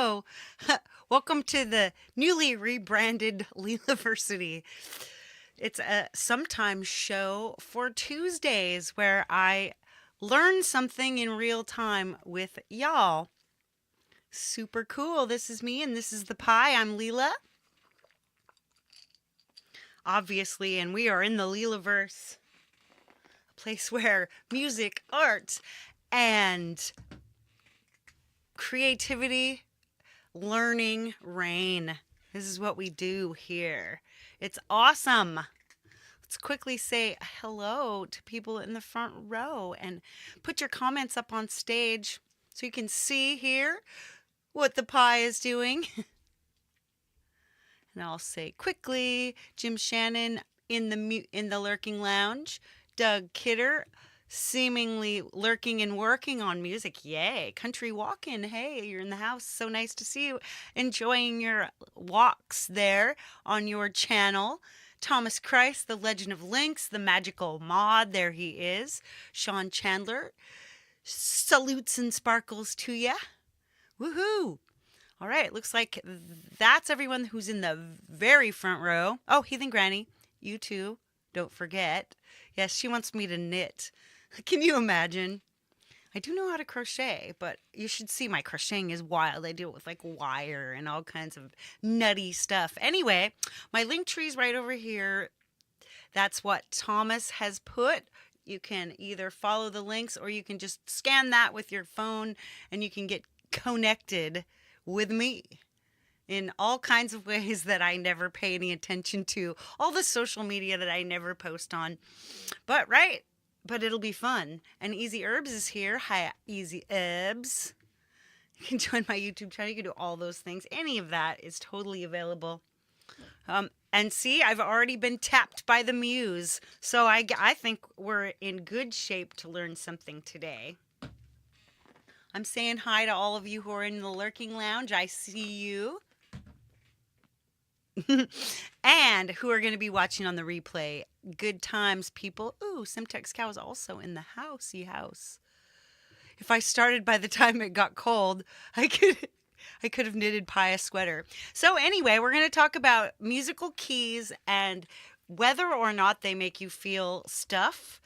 Hello. Welcome to the newly rebranded LeelaVersity. It's a sometimes show for Tuesdays where I learn something in real time with y'all. Super cool. This is me and this is the pie. I'm Leela, obviously, and we are in the LeelaVerse, a place where music, art, and creativity, learning reign. This is what we do here. It's awesome. Let's quickly say hello to people in the front row and put your comments up on stage so you can see here what the pie is doing. And I'll say quickly, Jim Shannon in the lurking lounge, Doug Kidder seemingly lurking and working on music. Yay. Country walking. Hey, you're in the house. So nice to see you enjoying your walks there on your channel. Thomas Christ, the Legend of Lynx, the magical mod. There he is. Sean Chandler. Salutes and sparkles to ya. Woohoo. All right, looks like that's everyone who's in the very front row. Oh, Heathen Granny, you too. Don't forget. Yes, she wants me to knit. Can you imagine? I do know how to crochet, but you should see my crocheting is wild. I do it with like wire and all kinds of nutty stuff. Anyway, my link tree's right over here. That's what Thomas has put. You can either follow the links or you can just scan that with your phone and you can get connected with me in all kinds of ways that I never pay any attention to. All the social media that I never post on. But it'll be fun. And Easy Herbs is here. Hi, Easy Herbs. You can join my YouTube channel. You can do all those things. Any of that is totally available. And see, I've already been tapped by the muse. So I think we're in good shape to learn something today. I'm saying hi to all of you who are in the lurking lounge. I see you. And who are going to be watching on the replay. Good times, people. Ooh, Simtex Cow is also in the housey house. If I started by the time it got cold, I could have knitted Pie a sweater. So anyway, we're going to talk about musical keys and whether or not they make you feel stuff.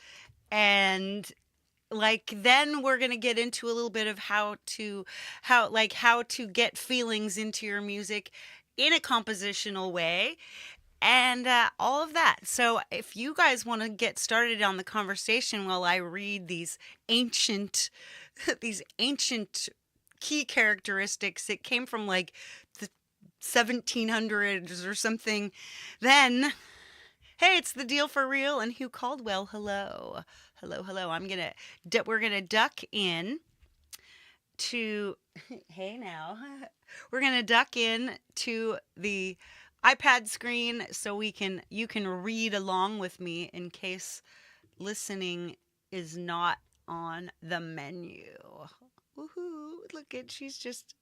And then we're going to get into a little bit of how to get feelings into your music in a compositional way and all of that. So if you guys want to get started on the conversation while I read these ancient key characteristics, it came from like the 1700s or something, then hey, it's the deal for real. And Hugh Caldwell, hello. Hello. We're going to duck in to, hey now, we're going to duck in to the iPad screen so you can read along with me in case listening is not on the menu. Woohoo, she's just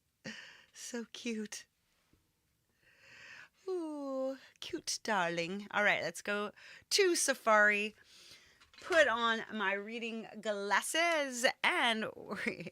so cute. Ooh, cute darling. All right, let's go to Safari. Put on my reading glasses and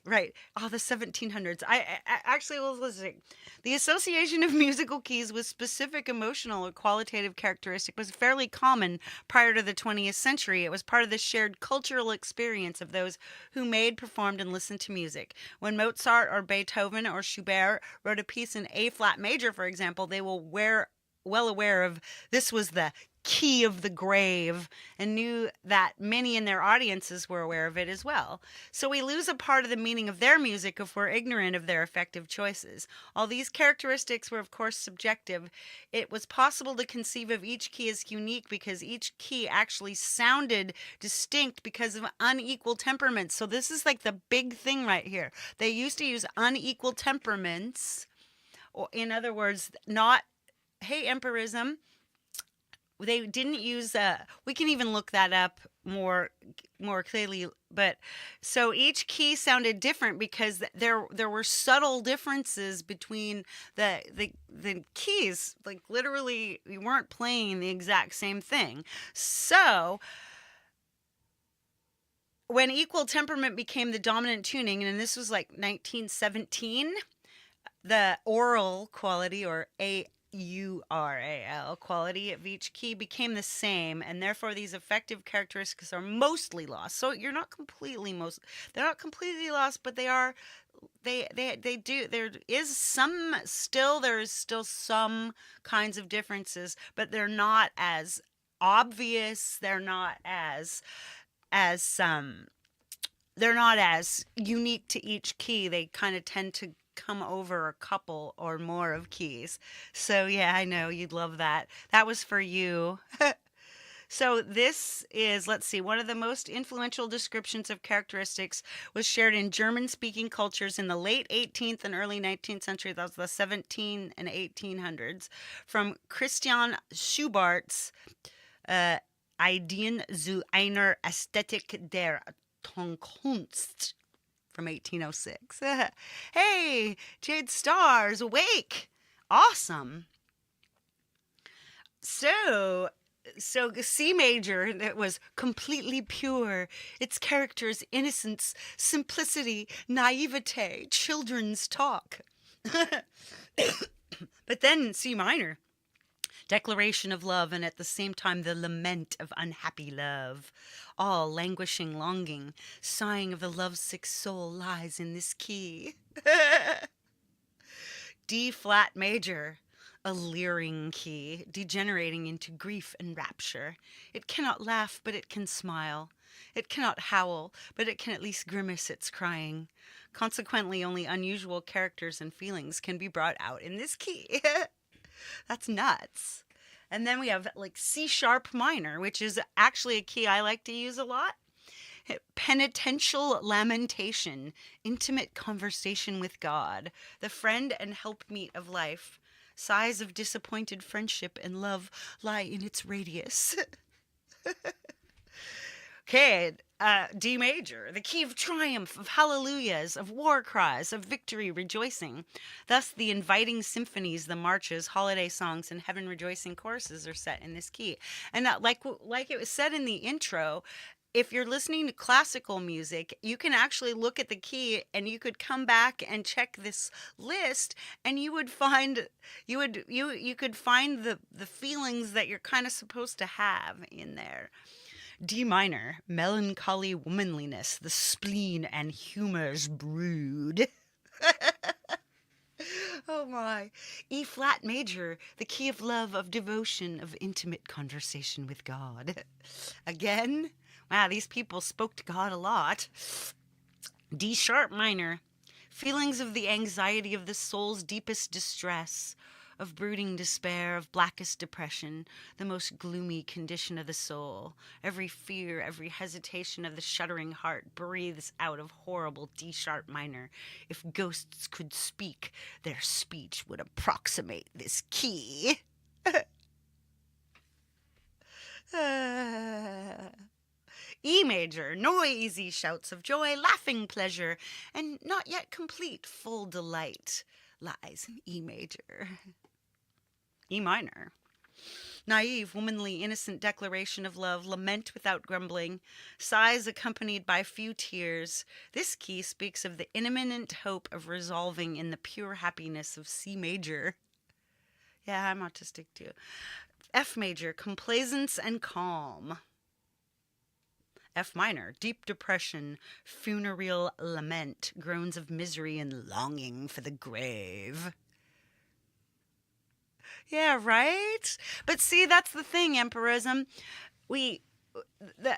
right. Oh, the 1700s. I actually was listening. The association of musical keys with specific emotional or qualitative characteristic was fairly common prior to the 20th century. It was part of the shared cultural experience of those who made, performed, and listened to music. When Mozart or Beethoven or Schubert wrote a piece in A flat major, for example, they were well aware of this was the key of the grave and knew that many in their audiences were aware of it as well. So we lose a part of the meaning of their music if we're ignorant of their effective choices. All these characteristics were of course subjective. It was possible to conceive of each key as unique because each key actually sounded distinct because of unequal temperaments. So this is like the big thing right here. They used to use unequal temperaments, or in other words, not, hey, empirism. They didn't use we can even look that up more clearly, but so each key sounded different because there were subtle differences between the keys. Like literally we weren't playing the exact same thing. So when equal temperament became the dominant tuning, and this was like 1917, The aural quality, or aural quality of each key became the same, and therefore these effective characteristics are mostly lost. So you're not completely most they're not completely lost, but they do there is still some kinds of differences, but they're not as obvious. As they're not as unique to each key. They kind of tend to come over a couple or more of keys. So yeah, I know you'd love that. That was for you. So this is, let's see, one of the most influential descriptions of characteristics was shared in German-speaking cultures in the late 18th and early 19th century. That was the 17 and 1800s, from Christian Schubart's äh, Ideen zu einer Ästhetik der Tonkunst from 1806. Hey, Jade Stars, awake! Awesome. So, so C major, that was completely pure. Its characters, innocence, simplicity, naivete, children's talk. But then C minor, declaration of love, and at the same time the lament of unhappy love. All languishing longing, sighing of the lovesick soul lies in this key. D flat major, a leering key, degenerating into grief and rapture. It cannot laugh, but it can smile. It cannot howl, but it can at least grimace its crying. Consequently, only unusual characters and feelings can be brought out in this key. That's nuts. And then we have like C sharp minor, which is actually a key I like to use a lot. Penitential lamentation, intimate conversation with God, the friend and helpmeet of life. Sighs of disappointed friendship and love lie in its radius. Okay, D major, the key of triumph, of hallelujahs, of war cries, of victory, rejoicing. Thus, the inviting symphonies, the marches, holiday songs, and heaven rejoicing choruses are set in this key. And like it was said in the intro, if you're listening to classical music, you can actually look at the key and you could come back and check this list, and you would find you could find the feelings that you're kind of supposed to have in there. D minor, melancholy womanliness, the spleen and humor's brood. Oh my. E flat major, the key of love, of devotion, of intimate conversation with God. Again, wow, these people spoke to God a lot. D sharp minor, feelings of the anxiety of the soul's deepest distress, of brooding despair, of blackest depression, the most gloomy condition of the soul. Every fear, every hesitation of the shuddering heart breathes out of horrible D sharp minor. If ghosts could speak, their speech would approximate this key. E major, noisy shouts of joy, laughing pleasure, and not yet complete full delight lies in E major. E minor, naive, womanly, innocent declaration of love, lament without grumbling, sighs accompanied by few tears. This key speaks of the imminent hope of resolving in the pure happiness of C major. Yeah, I'm autistic too. F major, complaisance and calm. F minor, deep depression, funereal lament, groans of misery and longing for the grave. Yeah, right? But see, that's the thing, Emperism. We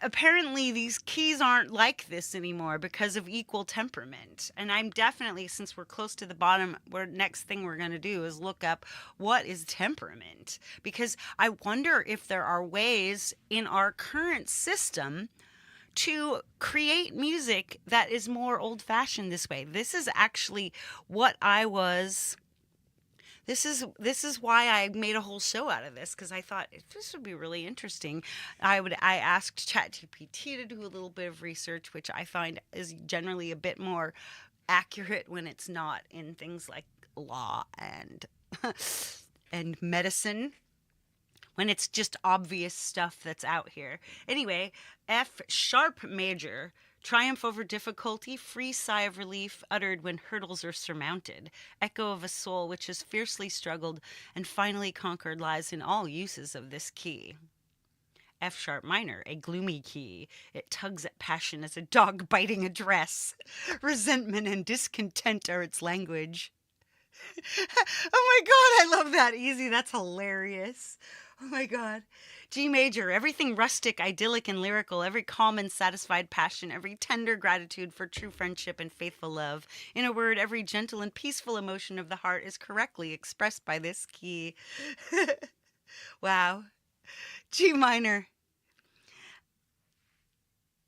apparently these keys aren't like this anymore because of equal temperament. And I'm definitely, since we're close to the bottom, next thing we're going to do is look up what is temperament, because I wonder if there are ways in our current system to create music that is more old-fashioned this way. This is actually what I was this is why I made a whole show out of this, because I thought this would be really interesting. I asked ChatGPT to do a little bit of research, which I find is generally a bit more accurate when it's not in things like law and and medicine, when it's just obvious stuff that's out here. Anyway, F sharp major, Triumph over difficulty, free sigh of relief uttered when hurdles are surmounted. Echo of a soul which has fiercely struggled and finally conquered lies in all uses of this key. F sharp minor, a gloomy key. It tugs at passion as a dog biting a dress. Resentment and discontent are its language. Oh my God, I love that. Easy, that's hilarious. Oh my God. G major, everything rustic, idyllic, and lyrical, every calm and satisfied passion, every tender gratitude for true friendship and faithful love. In a word, every gentle and peaceful emotion of the heart is correctly expressed by this key. Wow. G minor,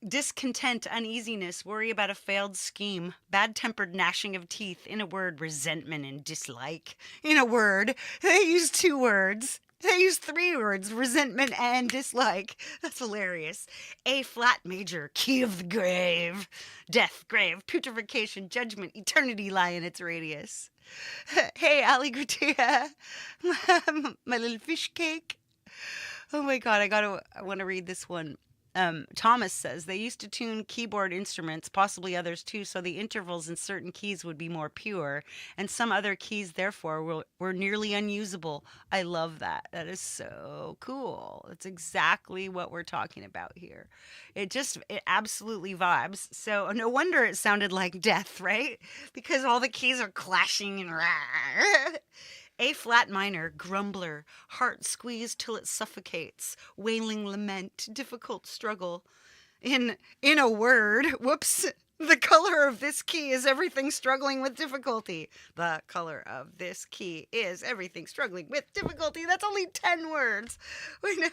discontent, uneasiness, worry about a failed scheme, bad tempered gnashing of teeth. In a word, resentment and dislike. In a word, they use two words. They use three words, resentment and dislike. That's hilarious. A flat major, key of the grave. Death, grave, putrefaction, judgment, eternity lie in its radius. Hey, Ali Gratia, my little fish cake. Oh my God, I want to read this one. Thomas says they used to tune keyboard instruments, possibly others too, so the intervals in certain keys would be more pure, and some other keys, therefore, were nearly unusable. I love that. That is so cool. That's exactly what we're talking about here. It absolutely vibes. So no wonder it sounded like death, right? Because all the keys are clashing and A flat minor, grumbler, heart squeezed till it suffocates, wailing lament, difficult struggle. In a word, whoops, the color of this key is everything struggling with difficulty. The color of this key is everything struggling with difficulty. That's only 10 words. We know.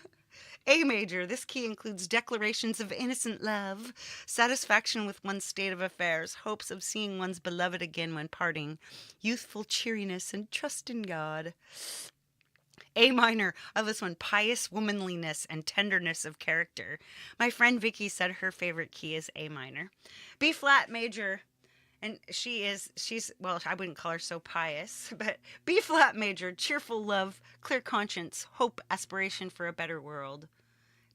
A major, this key includes declarations of innocent love, satisfaction with one's state of affairs, hopes of seeing one's beloved again when parting, youthful cheeriness, and trust in God. A minor, I love this one, pious womanliness and tenderness of character. My friend Vicky said her favorite key is A minor. B flat major, and well, I wouldn't call her so pious, but B flat major, cheerful love, clear conscience, hope, aspiration for a better world.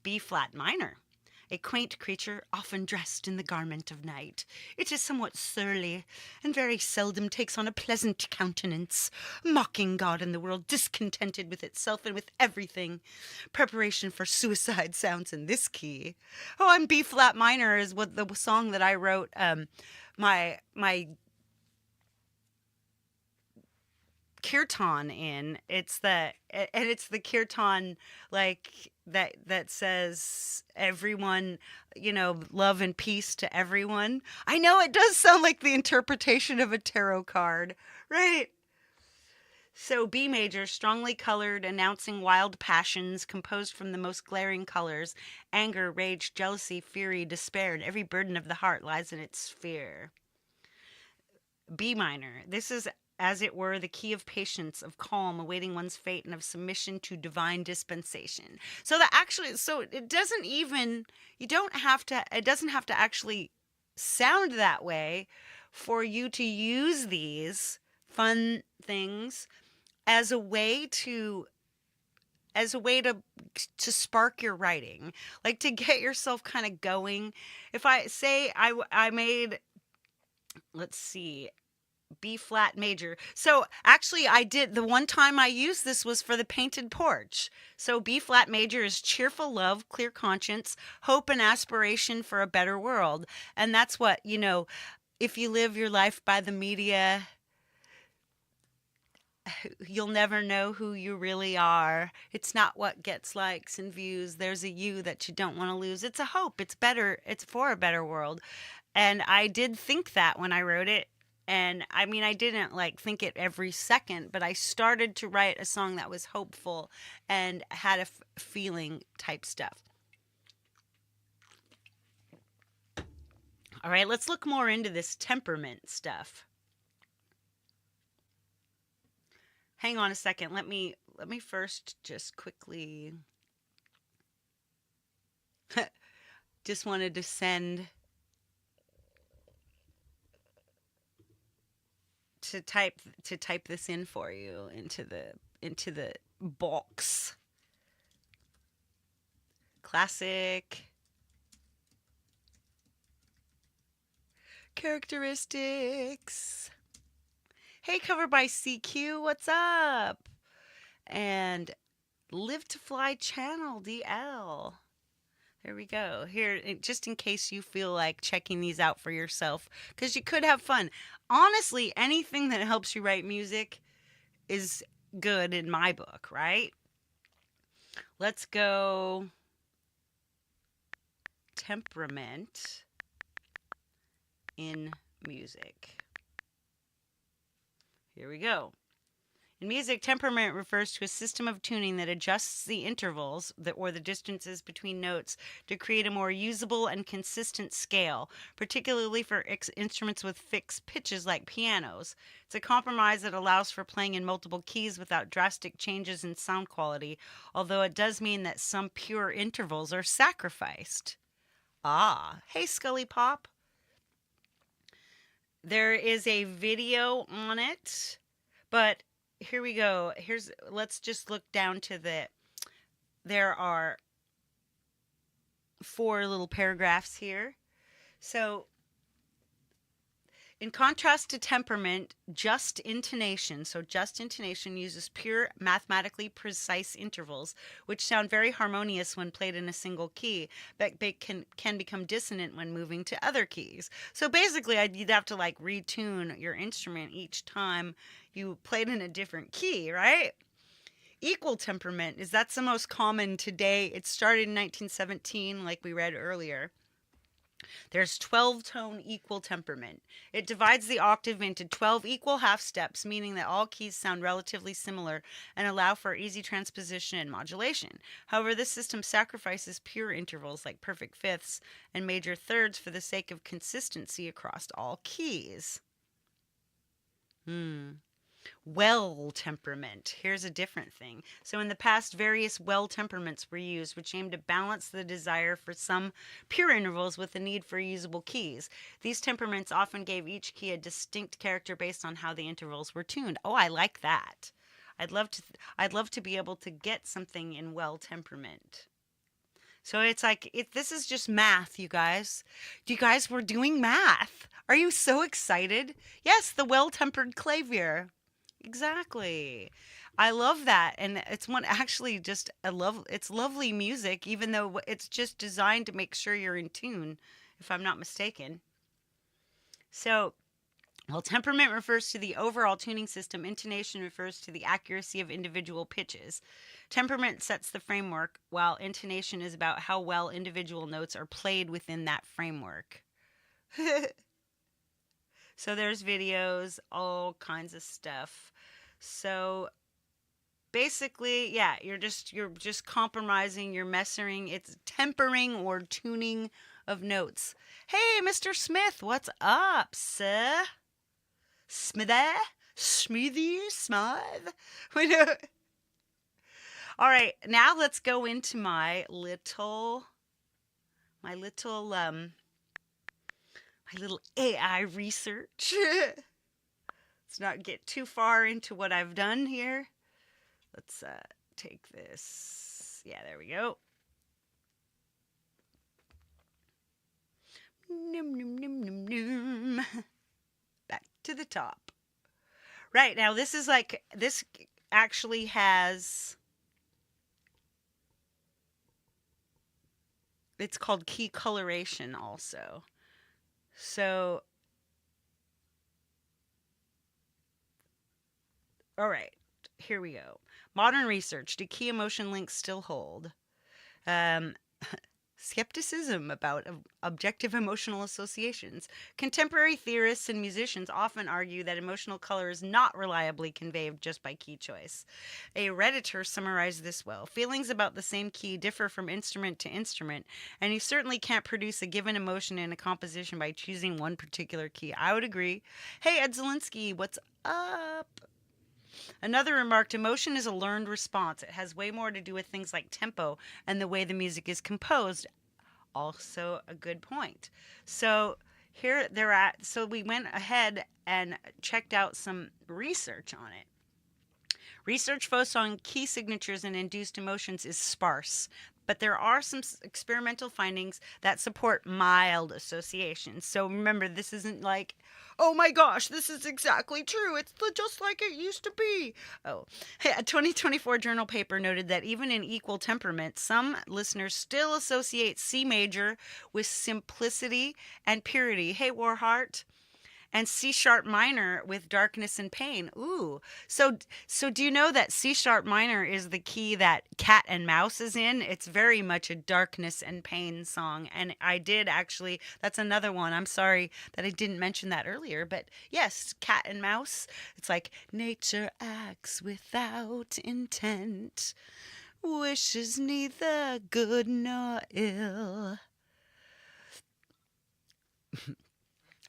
B flat minor, a quaint creature often dressed in the garment of night. It is somewhat surly, and very seldom takes on a pleasant countenance, mocking God and the world, discontented with itself and with everything. Preparation for suicide sounds in this key. Oh, and B flat minor is what the song that I wrote. My kirtan in. It's the kirtan like that says everyone, love and peace to everyone. I know it does sound like the interpretation of a tarot card, right? So B major, strongly colored, announcing wild passions, composed from the most glaring colors: anger, rage, jealousy, fury, despair, and every burden of the heart lies in its sphere. B minor. This is, as it were, the key of patience, of calm, awaiting one's fate, and of submission to divine dispensation. So it doesn't even, it doesn't have to actually sound that way for you to use these fun things as a way to to spark your writing, like to get yourself kind of going. If I say I made, let's see, B flat major. So actually I did, the one time I used this was for the painted porch. So B flat major is cheerful love, clear conscience, hope and aspiration for a better world. And that's what, if you live your life by the media, you'll never know who you really are. It's not what gets likes and views. There's a you that you don't want to lose. It's a hope. It's better. It's for a better world. And I did think that when I wrote it. And I mean, I didn't like think it every second, but I started to write a song that was hopeful and had a feeling type stuff. All right, let's look more into this temperament stuff. Hang on a second. Let me first just quickly just wanted to type this in for you into the box. Classic Characteristics. Hey, covered by CQ. What's up? And Live to Fly Channel DL. There we go. Here, just in case you feel like checking these out for yourself, because you could have fun. Honestly, anything that helps you write music is good in my book, right? Let's go temperament in music. Here we go. In music, temperament refers to a system of tuning that adjusts the intervals or the distances between notes to create a more usable and consistent scale, particularly for instruments with fixed pitches like pianos. It's a compromise that allows for playing in multiple keys without drastic changes in sound quality, although it does mean that some pure intervals are sacrificed. Ah, hey Scully Pop. There is a video on it, but here we go. Let's just look down to there are 4 little paragraphs here. So, in contrast to temperament, just intonation uses pure mathematically precise intervals, which sound very harmonious when played in a single key, but they can become dissonant when moving to other keys. So basically, you'd have to like retune your instrument each time you played in a different key, right? Equal temperament that's the most common today. It started in 1917, like we read earlier. There's 12-tone equal temperament. It divides the octave into 12 equal half steps, meaning that all keys sound relatively similar and allow for easy transposition and modulation. However, this system sacrifices pure intervals like perfect fifths and major thirds for the sake of consistency across all keys. Well temperament. Here's a different thing. So in the past, various well temperaments were used, which aimed to balance the desire for some pure intervals with the need for usable keys. These temperaments often gave each key a distinct character based on how the intervals were tuned. Oh, I like that. I'd love to be able to get something in well temperament. So it's like this is just math, you guys. We're doing math. Are you so excited? Yes, the well-tempered clavier. Exactly. I love that. And it's it's lovely music, even though it's just designed to make sure you're in tune, if I'm not mistaken. So, well, temperament refers to the overall tuning system. Intonation refers to the accuracy of individual pitches. Temperament sets the framework, while intonation is about how well individual notes are played within that framework. So there's videos, all kinds of stuff. So basically, yeah, you're just compromising, you're messing, it's tempering or tuning of notes. Hey, Mr. Smith, what's up, sir? Smithy? All right, now let's go into my little AI research. Let's not get too far into what I've done here. Let's take this. Yeah, there we go. Back to the top. Right, now this actually has, it's called key coloration also. So, all right, here we go. Modern research. Do key emotion links still hold? Skepticism about objective emotional associations. Contemporary theorists and musicians often argue that emotional color is not reliably conveyed just by key choice. A Redditor summarized this well. Feelings about the same key differ from instrument to instrument, and you certainly can't produce a given emotion in a composition by choosing one particular key. I would agree. Hey, Ed Zielinski, what's up? Another remarked, emotion is a learned response. It has way more to do with things like tempo and the way the music is composed. Also a good point. So so we went ahead and checked out some research on it. Research focused on key signatures and induced emotions is sparse. but there are some experimental findings that support mild associations. So remember, this isn't like, oh my gosh, this is exactly true. It's just like it used to be. Oh, a 2024 journal paper noted that even in equal temperament, some listeners still associate C major with simplicity and purity. Hey, Warhart. And C sharp minor with darkness and pain. Ooh. So do you know that C sharp minor is the key that Cat and Mouse is in? It's very much a darkness and pain song. And I did actually, that's another one. I'm sorry that I didn't mention that earlier, but yes, Cat and Mouse. It's like nature acts without intent, wishes neither good nor ill.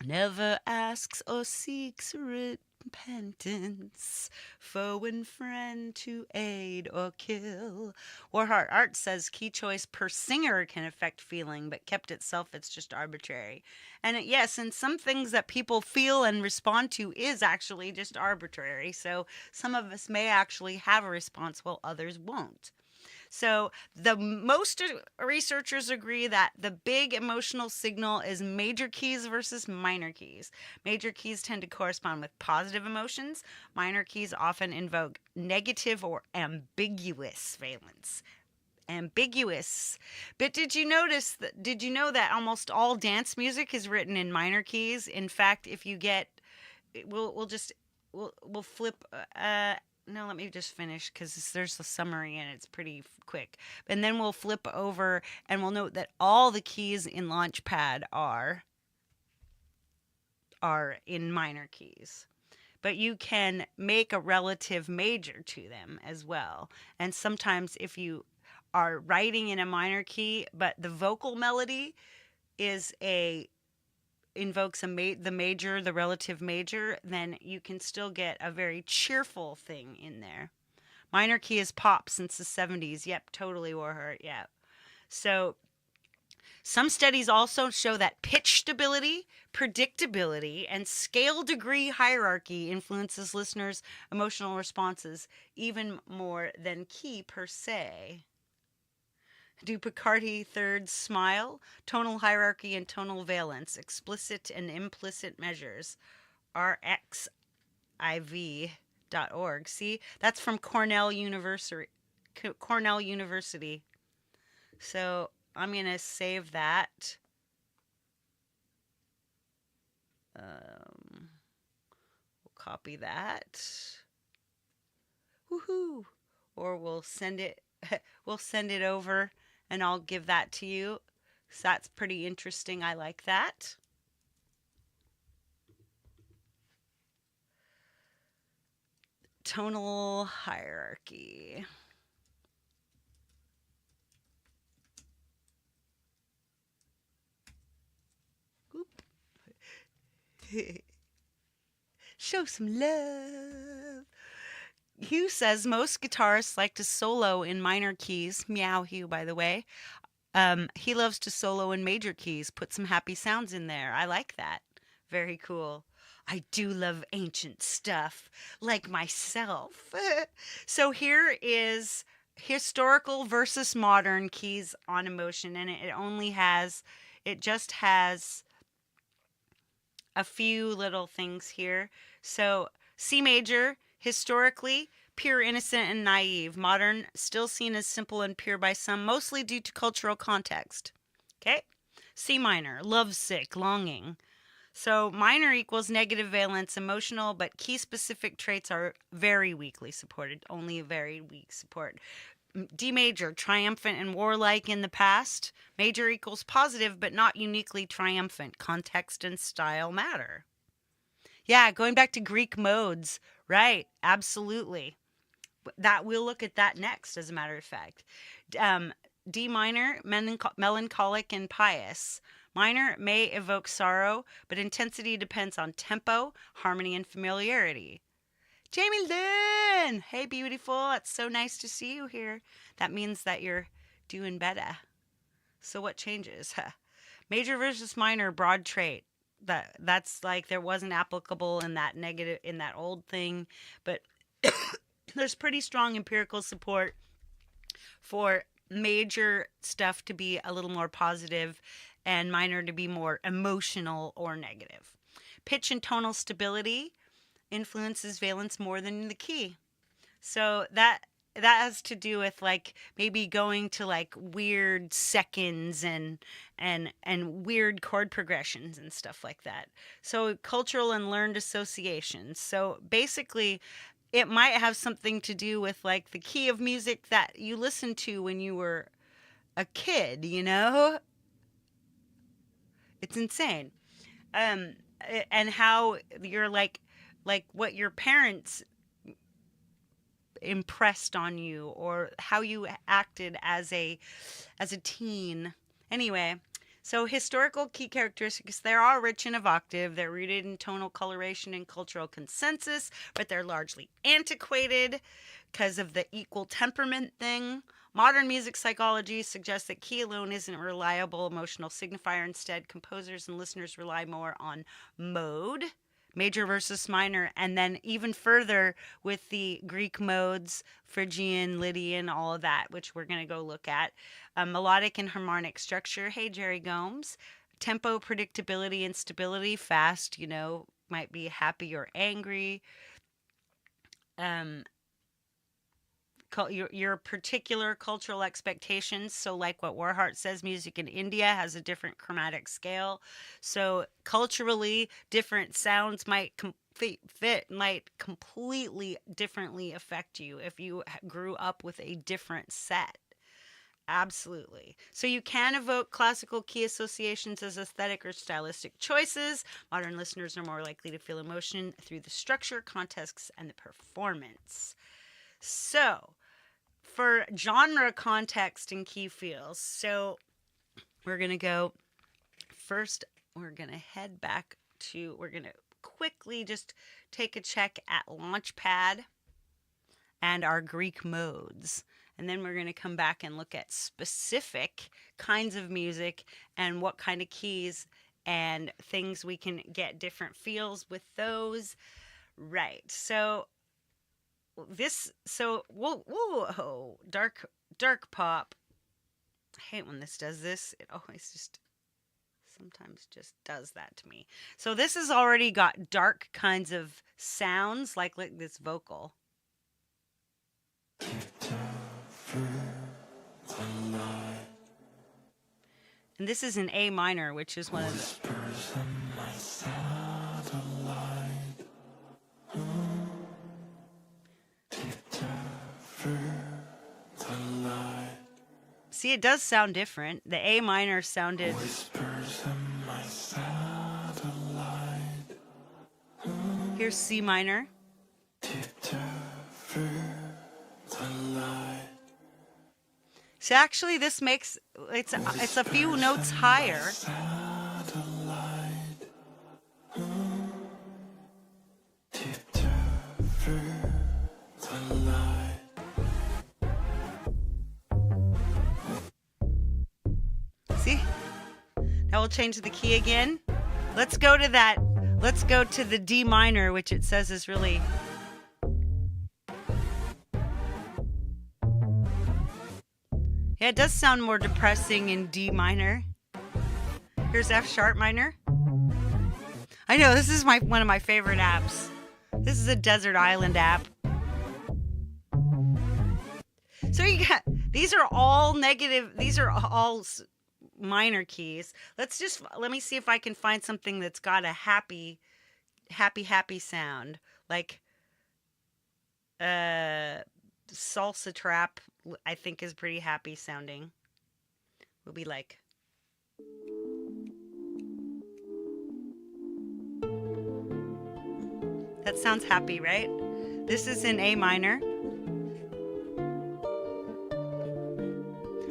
Never asks or seeks repentance, foe and friend to aid or kill. Warhart Art says key choice per singer can affect feeling, but kept itself, it's just arbitrary. And yes, and some things that people feel and respond to is actually just arbitrary. So some of us may actually have a response while others won't. So the most researchers agree that the big emotional signal is major keys versus minor keys. Major keys tend to correspond with positive emotions. Minor keys often invoke negative or ambiguous valence. Ambiguous. But did you know that almost all dance music is written in minor keys? In fact, if you get we'll just we'll flip no, let me just finish because there's a summary and it's pretty quick. And then we'll flip over and we'll note that all the keys in Launchpad are in minor keys. But you can make a relative major to them as well. And sometimes if you are writing in a minor key, but the vocal melody is invokes the major, the relative major, then you can still get a very cheerful thing in there. Minor key is pop since the 70s. Yep, totally Warhart. Yeah. So some studies also show that pitch stability, predictability, and scale degree hierarchy influences listeners' emotional responses even more than key per se. Do Picardi thirds smile? Tonal hierarchy and tonal valence, explicit and implicit measures. RXIV.org. See, that's from Cornell University. Cornell University. So I'm going to save that. We'll copy that. Woohoo! Or we'll send it over and I'll give that to you. So that's pretty interesting. I like that. Tonal hierarchy. Show some love. Hugh says most guitarists like to solo in minor keys. Meow, Hugh, by the way. He loves to solo in major keys. Put some happy sounds in there. I like that. Very cool. I do love ancient stuff, like myself. So here is historical versus modern keys on emotion, and it just has a few little things here. So C major, historically, pure, innocent, and naive. Modern, still seen as simple and pure by some, mostly due to cultural context. Okay? C minor, lovesick, longing. So minor equals negative valence, emotional, but key specific traits are very weakly supported, only very weak support. D major, triumphant and warlike in the past. Major equals positive, but not uniquely triumphant. Context and style matter. Yeah, going back to Greek modes. Right, absolutely. That we'll look at that next, as a matter of fact. D minor, melancholic and pious. Minor may evoke sorrow, but intensity depends on tempo, harmony, and familiarity. Jamie Lynn! Hey, beautiful. It's so nice to see you here. That means that you're doing better. So what changes? Major versus minor, broad trait. That's like there wasn't applicable in that negative in that old thing, but there's pretty strong empirical support for major stuff to be a little more positive and minor to be more emotional or negative. Pitch and tonal stability influences valence more than the key. So that has to do with like maybe going to like weird seconds and weird chord progressions and stuff like that. So cultural and learned associations. So basically it might have something to do with like the key of music that you listened to when you were a kid, you know? It's insane. Um and how you're like what your parents impressed on you or how you acted as a teen. Anyway, so historical key characteristics, they are rich and evocative. They're rooted in tonal coloration and cultural consensus, but they're largely antiquated because of the equal temperament thing. Modern music psychology suggests that key alone isn't a reliable emotional signifier. Instead, composers and listeners rely more on mode, major versus minor, and then even further with the Greek modes, Phrygian, Lydian, all of that, which we're going to go look at. Melodic and harmonic structure. Hey, Jerry Gomes. Tempo, predictability, and stability. Fast, might be happy or angry. Um, your particular cultural expectations. So, like what Warhart says, music in India has a different chromatic scale. So, culturally, different sounds might completely differently affect you if you grew up with a different set. Absolutely. So you can evoke classical key associations as aesthetic or stylistic choices. Modern listeners are more likely to feel emotion through the structure, context, and the performance. So, for genre, context, and key feels. So we're going to go first, we're going to head back to, we're going to quickly just take a check at Launchpad and our Greek modes. And then we're going to come back and look at specific kinds of music and what kind of keys and things we can get different feels with those. Right. So whoa, dark pop. I hate when this does this. It always just sometimes just does that to me. So this has already got dark kinds of sounds like this vocal. And this is an A minor, which is one of the... See, it does sound different. The A minor sounded... Here's C minor. So actually this makes, it's a few notes higher. See? Now we'll change the key again. Let's go to the D minor, which it says is really... Yeah, it does sound more depressing in D minor. Here's F sharp minor. I know, this is one of my favorite apps. This is a desert island app. So you got, these are all negative, these are all minor keys. Let me see if I can find something that's got a happy sound. Like, salsa trap, I think, is pretty happy sounding. Will be like... That sounds happy, right? This is in A minor.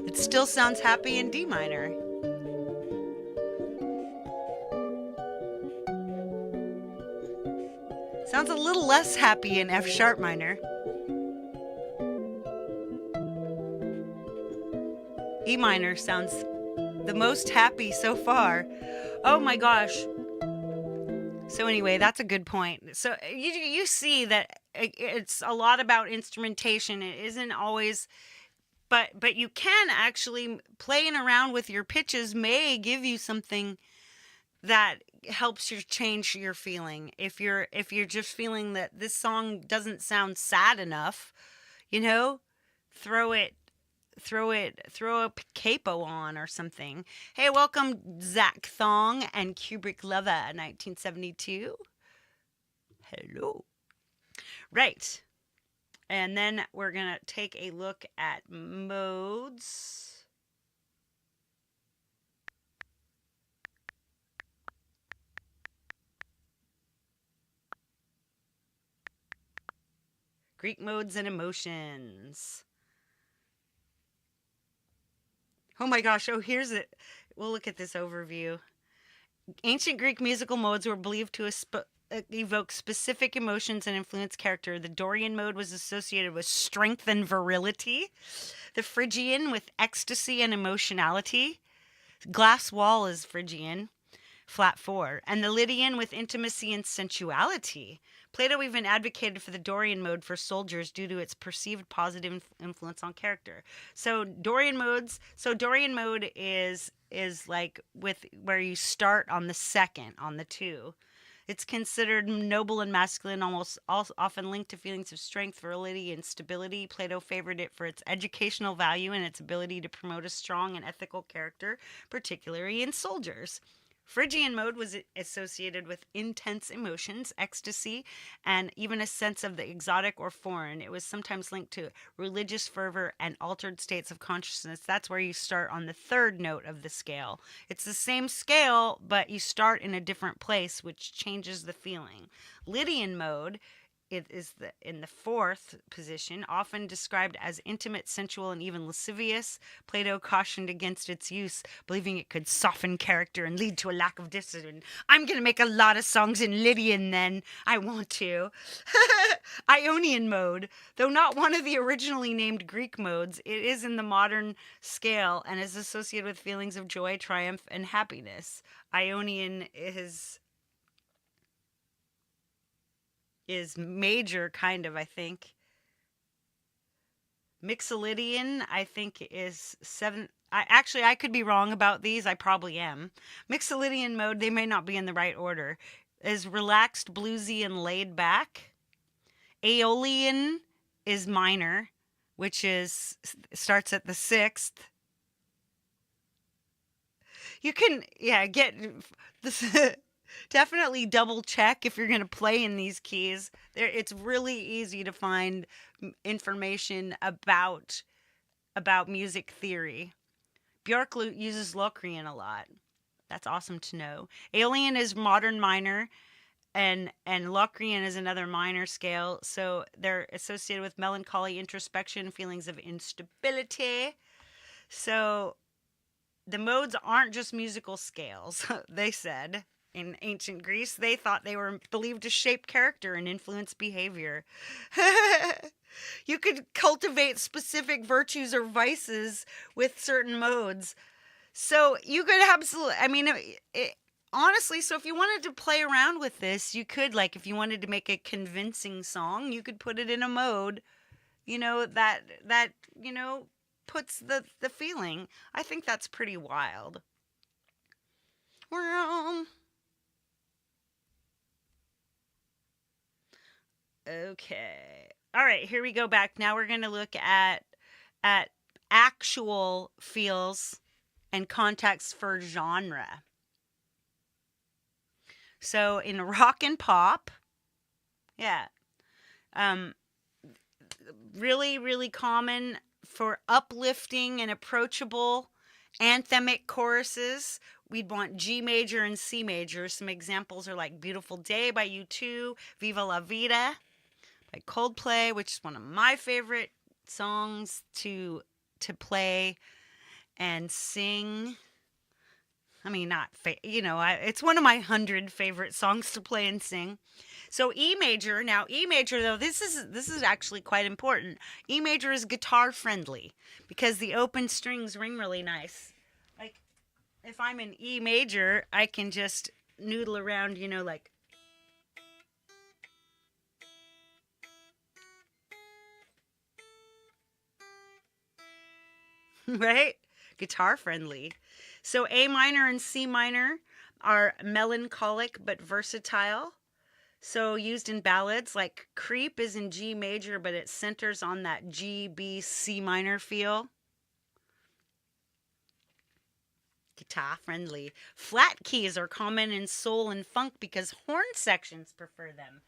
It still sounds happy in D minor. Sounds a little less happy in F sharp minor. E minor sounds the most happy so far. Oh my gosh. So anyway, that's a good point. So you see that it's a lot about instrumentation. It isn't always but you can actually playing around with your pitches may give you something that helps you change your feeling. If you're just feeling that this song doesn't sound sad enough, you know, throw it throw a capo on or something. Hey, welcome Zach Thong and Kubrick Lover 1972. Hello. Right. And then we're going to take a look at modes. Greek modes and emotions. Oh my gosh. Oh, here's it. We'll look at this overview. Ancient Greek musical modes were believed to evoke specific emotions and influence character. The Dorian mode was associated with strength and virility. The Phrygian with ecstasy and emotionality. Glass wall is Phrygian, flat 4. And the Lydian with intimacy and sensuality. Plato even advocated for the Dorian mode for soldiers due to its perceived positive influence on character. So Dorian mode is like with where you start on the second on the 2. It's considered noble and masculine, almost often linked to feelings of strength, virility, and stability. Plato favored it for its educational value and its ability to promote a strong and ethical character, particularly in soldiers. Phrygian mode was associated with intense emotions, ecstasy, and even a sense of the exotic or foreign. It was sometimes linked to religious fervor and altered states of consciousness. That's where you start on the 3rd note of the scale. It's the same scale, but you start in a different place, which changes the feeling. Lydian mode, it is in the 4th position, often described as intimate, sensual, and even lascivious. Plato cautioned against its use, believing it could soften character and lead to a lack of discipline. I'm going to make a lot of songs in Lydian then. I want to. Ionian mode, though not one of the originally named Greek modes, it is in the modern scale and is associated with feelings of joy, triumph, and happiness. Ionian is major, kind of, I think. Mixolydian, I think, is 7th. I could be wrong about these. I probably am. Mixolydian mode, they may not be in the right order, is relaxed, bluesy, and laid back. Aeolian is minor, which starts at the 6th. You can, get this. Definitely double check if you're going to play in these keys. It's really easy to find information about music theory. Björk uses Locrian a lot. That's awesome to know. Aeolian is modern minor, and Locrian is another minor scale. So they're associated with melancholy, introspection, feelings of instability. So the modes aren't just musical scales, they said. In ancient Greece, they thought they were believed to shape character and influence behavior. You could cultivate specific virtues or vices with certain modes. So you could absolutely, honestly, so if you wanted to play around with this, you could, like, if you wanted to make a convincing song, you could put it in a mode, that puts the feeling. I think that's pretty wild. Well, okay. All right, here we go back. Now we're going to look at actual feels and context for genre. So in rock and pop, really, really common for uplifting and approachable anthemic choruses. We'd want G major and C major. Some examples are like Beautiful Day by U2, Viva La Vida by Coldplay, which is one of my favorite songs to play and sing. I mean, it's one of my 100 favorite songs to play and sing. So E major, though, this is actually quite important. E major is guitar friendly because the open strings ring really nice. Like, if I'm in E major, I can just noodle around, like. right? Guitar friendly. So A minor and C minor are melancholic but versatile. So used in ballads, like Creep is in G major, but it centers on that G, B, C minor feel. Guitar friendly. Flat keys are common in soul and funk because horn sections prefer them.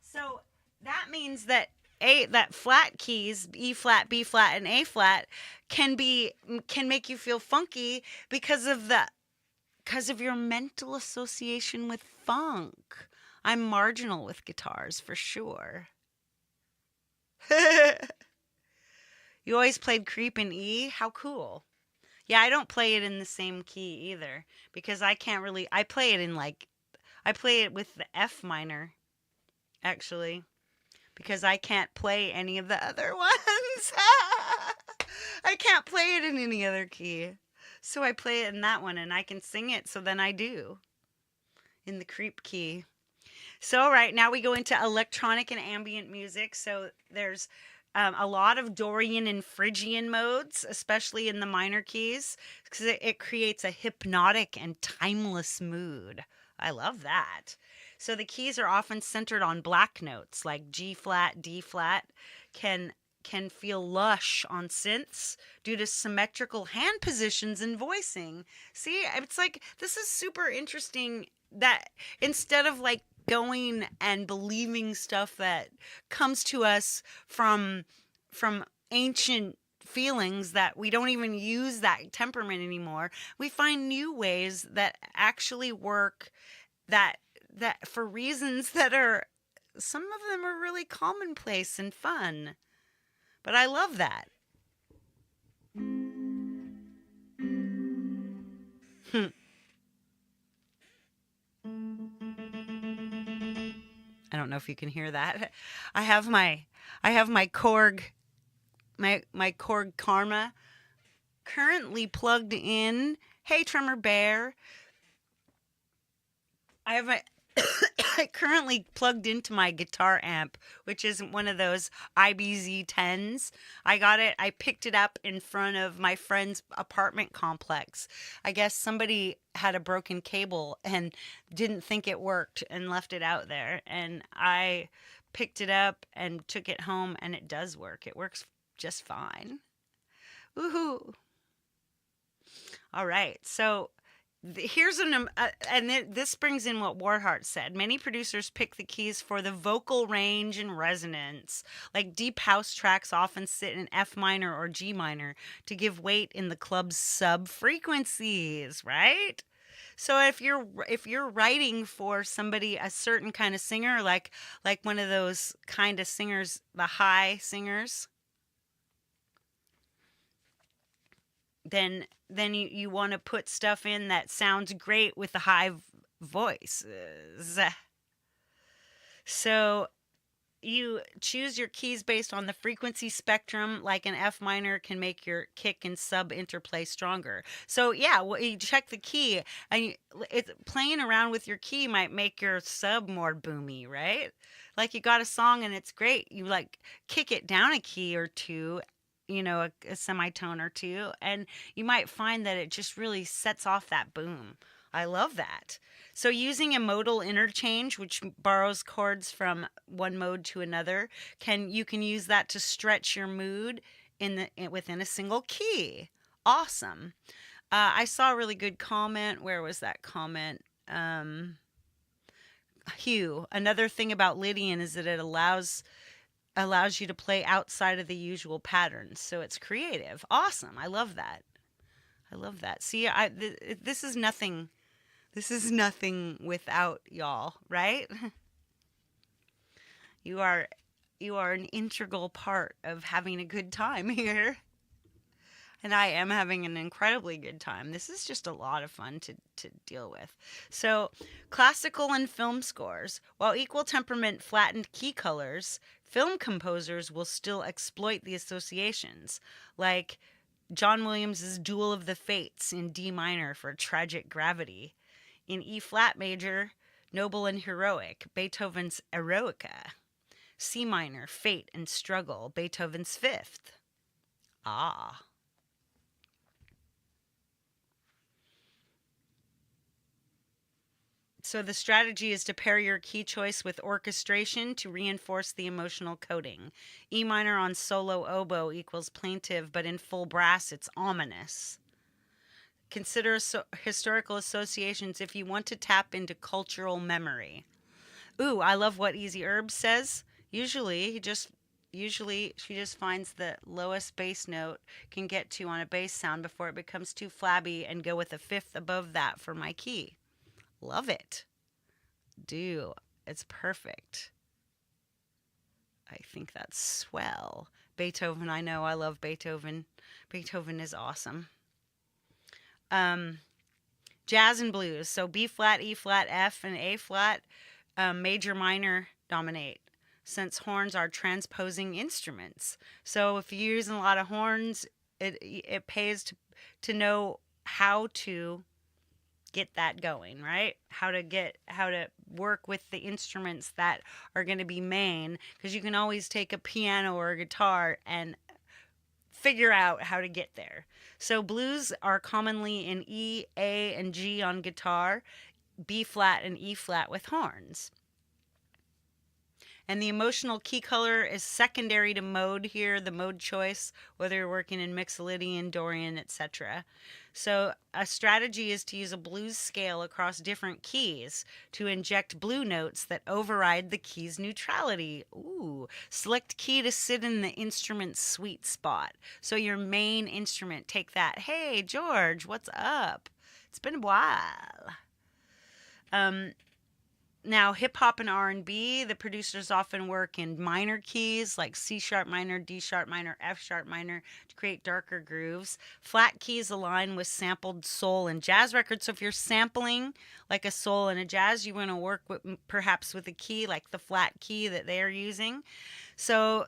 So that means that that flat keys, E flat, B flat, and A flat, can make you feel funky because of your mental association with funk. I'm marginal with guitars for sure. You always played Creep in E? How cool. Yeah, I don't play it in the same key either because I can't really I play it with the F minor actually because I can't play any of the other ones. I can't play it in any other key. So I play it in that one and I can sing it, so then I do in the Creep key. So, right now we go into electronic and ambient music. So, there's a lot of Dorian and Phrygian modes, especially in the minor keys, because it creates a hypnotic and timeless mood. I love that. So, the keys are often centered on black notes like G flat, D flat, can can feel lush on synths due to symmetrical hand positions and voicing. See, it's like this is super interesting that instead of like going and believing stuff that comes to us from ancient feelings that we don't even use that temperament anymore, we find new ways that actually work, that for reasons that are, some of them are really commonplace and fun, but I love that. I don't know if you can hear that. I have my I have my Korg, my Korg Karma currently plugged in. Hey Tremor Bear. I have my I currently plugged into my guitar amp, which is one of those IBZ-10s. I got it. I picked it up in front of my friend's apartment complex. I guess somebody had a broken cable and didn't think it worked and left it out there. And I picked it up and took it home, and it does work. It works just fine. Woohoo! All right. So here's this brings in what Warhart said. Many producers pick the keys for the vocal range and resonance. Like deep house tracks often sit in F minor or G minor to give weight in the club's sub frequencies, right? So if you're writing for somebody, a certain kind of singer, like one of those kind of singers, the high singers, then you want to put stuff in that sounds great with the high voices. So you choose your keys based on the frequency spectrum, like an F minor can make your kick and sub interplay stronger. So yeah, well, you check the key, and it's playing around with your key might make your sub more boomy, right? Like you got a song and it's great, you like kick it down a key or two, a semitone or two, and you might find that it just really sets off that boom. I love that. So using a modal interchange, which borrows chords from one mode to another, you can use that to stretch your mood within a single key. Awesome. I saw a really good comment. Where was that comment? Hugh. Another thing about Lydian is that it allows you to play outside of the usual patterns, so it's creative. Awesome. I love that. I love that. See, this is nothing. This is nothing without y'all, right? You are you are an integral part of having a good time here. And I am having an incredibly good time. This is just a lot of fun to deal with. So, classical and film scores. While equal temperament flattened key colors, film composers will still exploit the associations, like John Williams's Duel of the Fates in D minor for tragic gravity. In E flat major, noble and heroic, Beethoven's Eroica. C minor, fate and struggle, Beethoven's Fifth. Ah. So the strategy is to pair your key choice with orchestration to reinforce the emotional coding. E minor on solo oboe equals plaintive, but in full brass it's ominous. Consider historical associations if you want to tap into cultural memory. Ooh, I love what Easy Herb says. Usually she just finds the lowest bass note can get to on a bass sound before it becomes too flabby and go with a fifth above that for my key. Love it. Do. It's perfect. I think that's swell. Beethoven, I know I love Beethoven. Beethoven is awesome. Um, Jazz and blues. So B flat, E flat, F, and A flat, major minor dominate since horns are transposing instruments. So if you're using a lot of horns, it pays to know how to get that going, right? How to work with the instruments that are going to be main, because you can always take a piano or a guitar and figure out how to get there. So blues are commonly in E, A, and G on guitar, B flat and E flat with horns. And the emotional key color is secondary to mode here, the mode choice, whether you're working in Mixolydian, Dorian, etc. So a strategy is to use a blues scale across different keys to inject blue notes that override the key's neutrality. Ooh, select key to sit in the instrument's sweet spot. So your main instrument, take that. Hey, George, what's up? It's been a while. Now, hip hop and R&B, the producers often work in minor keys like C sharp minor, D sharp minor, F sharp minor to create darker grooves. Flat keys align with sampled soul and jazz records. So if you're sampling like a soul and a jazz, you want to work with perhaps with a key like the flat key that they're using. So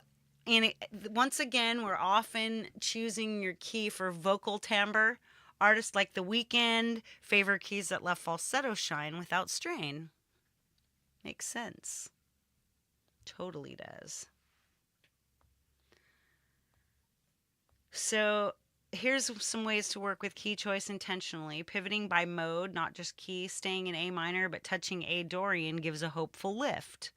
once again, we're often choosing your key for vocal timbre. Artists like The Weeknd favor keys that let falsetto shine without strain. Makes sense. Totally does. So here's some ways to work with key choice intentionally. Pivoting by mode, not just key, staying in A minor, but touching A Dorian gives a hopeful lift.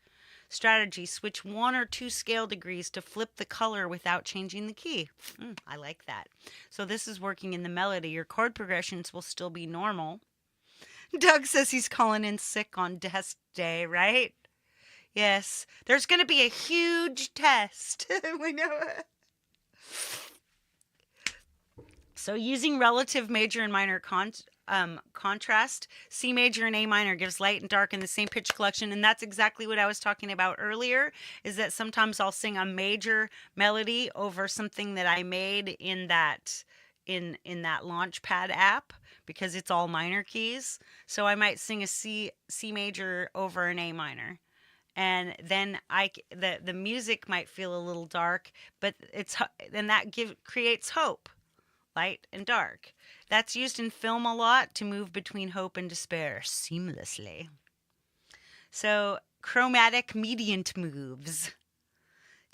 Strategy, switch 1 or 2 scale degrees to flip the color without changing the key. I like that. So this is working in the melody. Your chord progressions will still be normal. Doug says he's calling in sick on test day, right? Yes, there's going to be a huge test. We know it. So using relative major and minor contrast, C major and A minor gives light and dark in the same pitch collection, and that's exactly what I was talking about earlier, is that sometimes I'll sing a major melody over something that I made in that Launchpad app because it's all minor keys. So I might sing a C major over an A minor. And then the music might feel a little dark, but creates hope, light and dark. That's used in film a lot to move between hope and despair seamlessly. So chromatic mediant moves.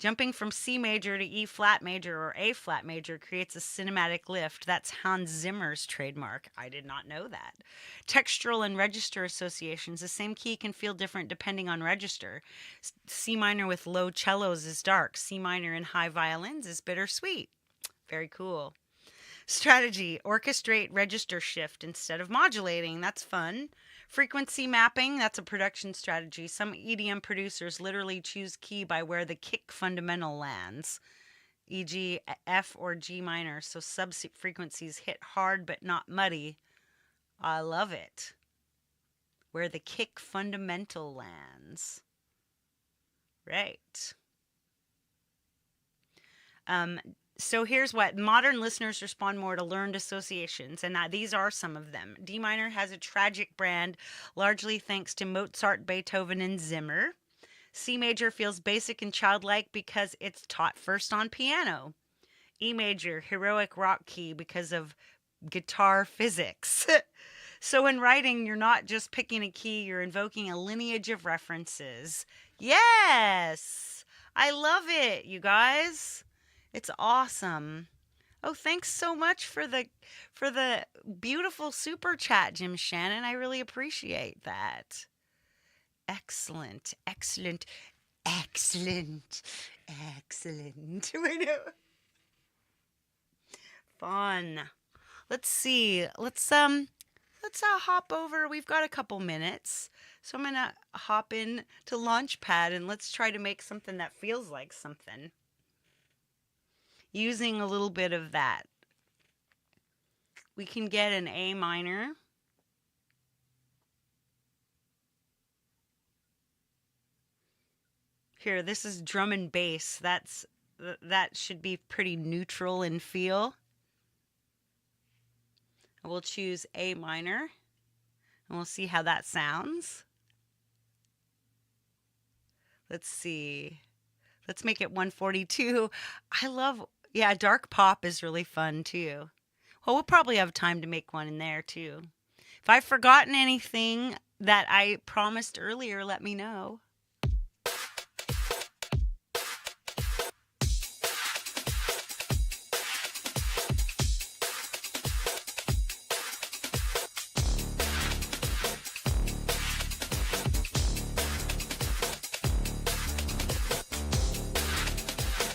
Jumping from C major to E flat major or A flat major creates a cinematic lift. That's Hans Zimmer's trademark. I did not know that. Textural and register associations. The same key can feel different depending on register. C minor with low cellos is dark. C minor in high violins is bittersweet. Very cool. Strategy, orchestrate register shift instead of modulating. That's fun. Frequency mapping, that's a production strategy. Some EDM producers literally choose key by where the kick fundamental lands, e.g. F or G minor, so sub-frequencies hit hard but not muddy. I love it. Where the kick fundamental lands. Right. So here's what modern listeners respond more to learned associations, and these are some of them. D minor has a tragic brand, largely thanks to Mozart, Beethoven, and Zimmer. C major feels basic and childlike because it's taught first on piano. E major, heroic rock key because of guitar physics. So in writing, you're not just picking a key, you're invoking a lineage of references. Yes! I love it, you guys. It's awesome. Oh, thanks so much for the beautiful super chat, Jim Shannon. I really appreciate that. Excellent, excellent, excellent, excellent. I know. Fun. Let's see. Let's hop over. We've got a couple minutes. So I'm gonna hop in to Launchpad and let's try to make something that feels like something. Using a little bit of that. We can get an A minor. Here, this is drum and bass. That should be pretty neutral in feel. We'll choose A minor and we'll see how that sounds. Let's see. Let's make it 142. Yeah, dark pop is really fun too. Well, we'll probably have time to make one in there too. If I've forgotten anything that I promised earlier, let me know.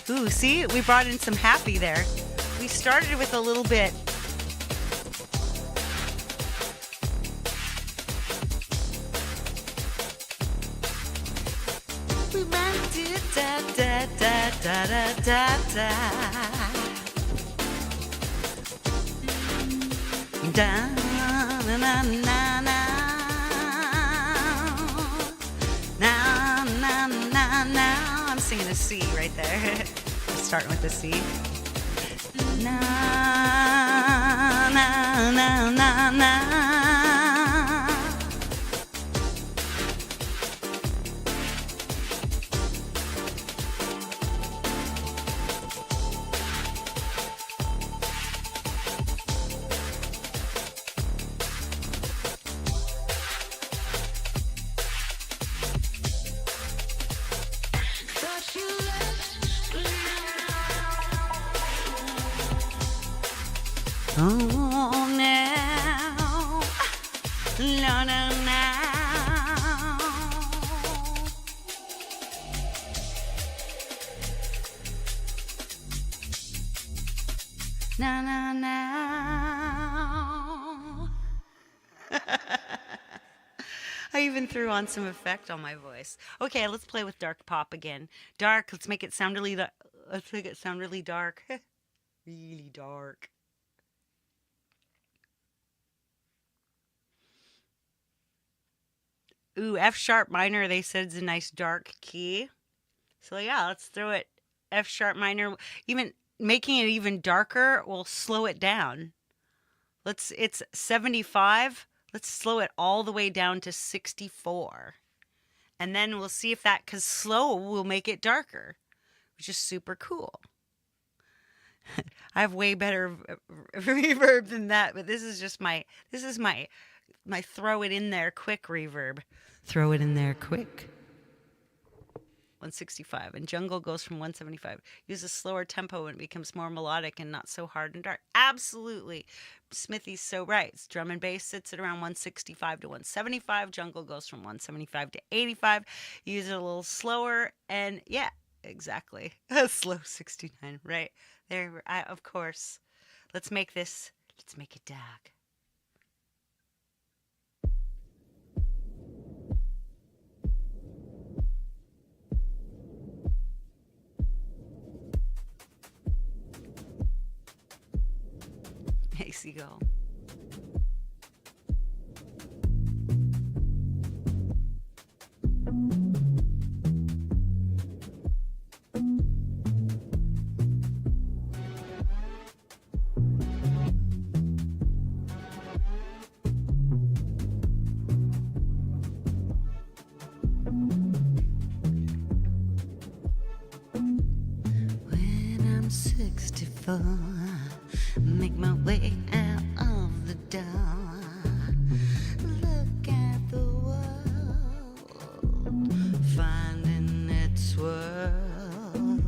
Ooh, see, we brought in some happy there. We started with a little bit. We went to da da da da da da da. Da na na na na. Na na na na. I'm singing a C right there. Starting with the C. Na na na na na. Oh, now, no, no, now. Na, na, now. I even threw on some effect on my voice. Okay, let's play with dark pop again. Dark, let's make it sound really, let's make it sound really dark. Really dark. Ooh, F sharp minor, they said is a nice dark key. So yeah, let's throw it F sharp minor. Even making it even darker will slow it down. It's 75. Let's slow it all the way down to 64. And then we'll see if that, cause slow will make it darker, which is super cool. I have way better reverb than that, but this is my throw it in there quick reverb. Throw it in there quick. 165. And jungle goes from 175. Use a slower tempo and it becomes more melodic and not so hard and dark. Absolutely. Smithy's so right. Drum and bass sits at around 165 to 175. Jungle goes from 175 to 85. Use it a little slower and yeah, exactly. A slow 69. Right. There, of course. Let's make it dark. Makes you go. When I'm 64, make my way out of the door. Look at the world, finding its world.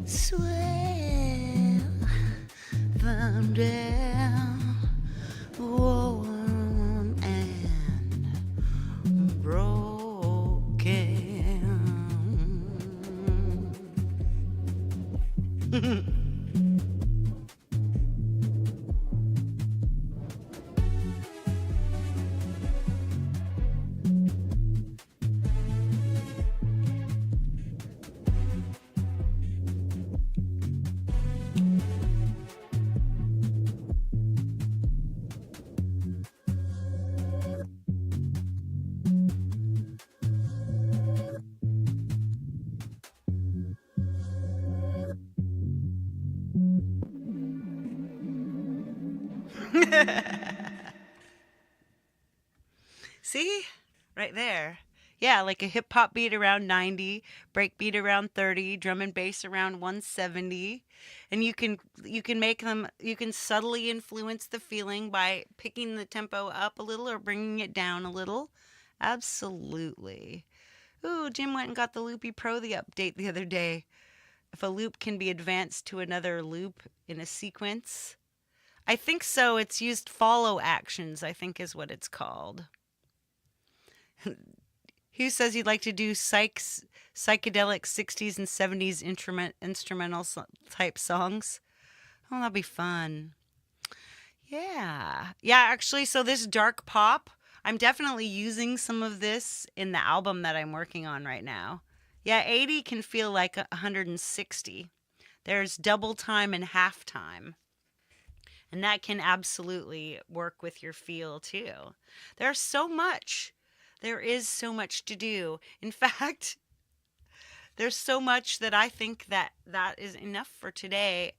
Swell from down, warm and broken. See? Right there. Yeah, like a hip hop beat around 90, break beat around 30, drum and bass around 170. And you can make them you can subtly influence the feeling by picking the tempo up a little or bringing it down a little. Absolutely. Ooh, Jim went and got the Loopy Pro the update the other day. If a loop can be advanced to another loop in a sequence. I think so. It's used follow actions, I think is what it's called. Hugh says he'd like to do psychedelic 60s and 70s instrumental type songs. Oh, that'd be fun. Yeah. Yeah, actually, so this dark pop, I'm definitely using some of this in the album that I'm working on right now. Yeah, 80 can feel like 160. There's double time and half time. And that can absolutely work with your feel too. There's so much. There is so much to do. In fact, there's so much that I think that that is enough for today.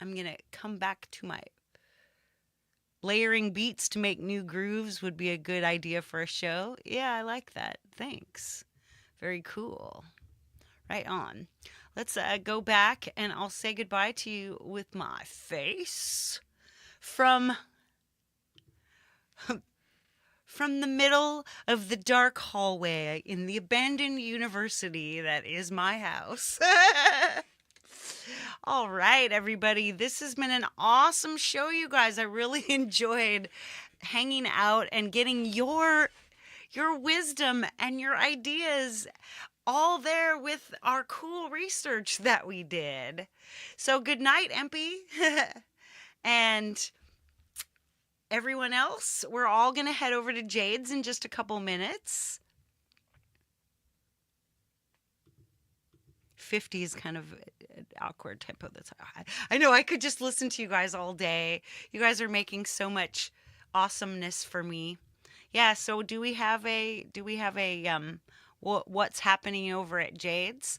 I'm going to come back to my layering beats to make new grooves would be a good idea for a show. Yeah, I like that. Thanks. Very cool. Right on. Let's go back and I'll say goodbye to you with my face from from the middle of the dark hallway in the abandoned university that is my house. All right, everybody. This has been an awesome show, you guys. I really enjoyed hanging out and getting your wisdom and your ideas all there with our cool research that we did. So good night, Empy. And everyone else, we're all going to head over to Jade's in just a couple minutes. 50 is kind of an awkward tempo. I know I could just listen to you guys all day. You guys are making so much awesomeness for me. Yeah, so do we have a what's happening over at Jade's?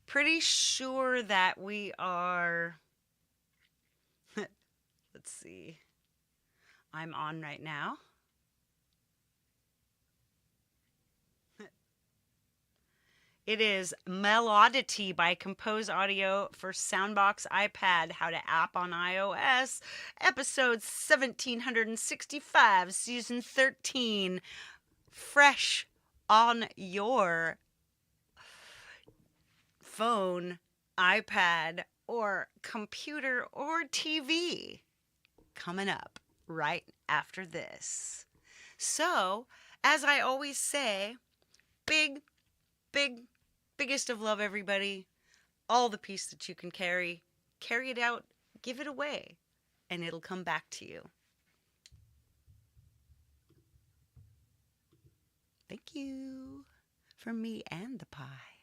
Pretty sure that we are let's see. I'm on right now. It is Melodity by Compose Audio for Soundbox iPad, How to App on iOS, episode 1765, season 13, fresh on your phone, iPad, or computer or TV. Coming up right after this. So, as I always say, big, biggest of love, everybody. All the peace that you can carry it out, give it away, and it'll come back to you. Thank you from me and the pie.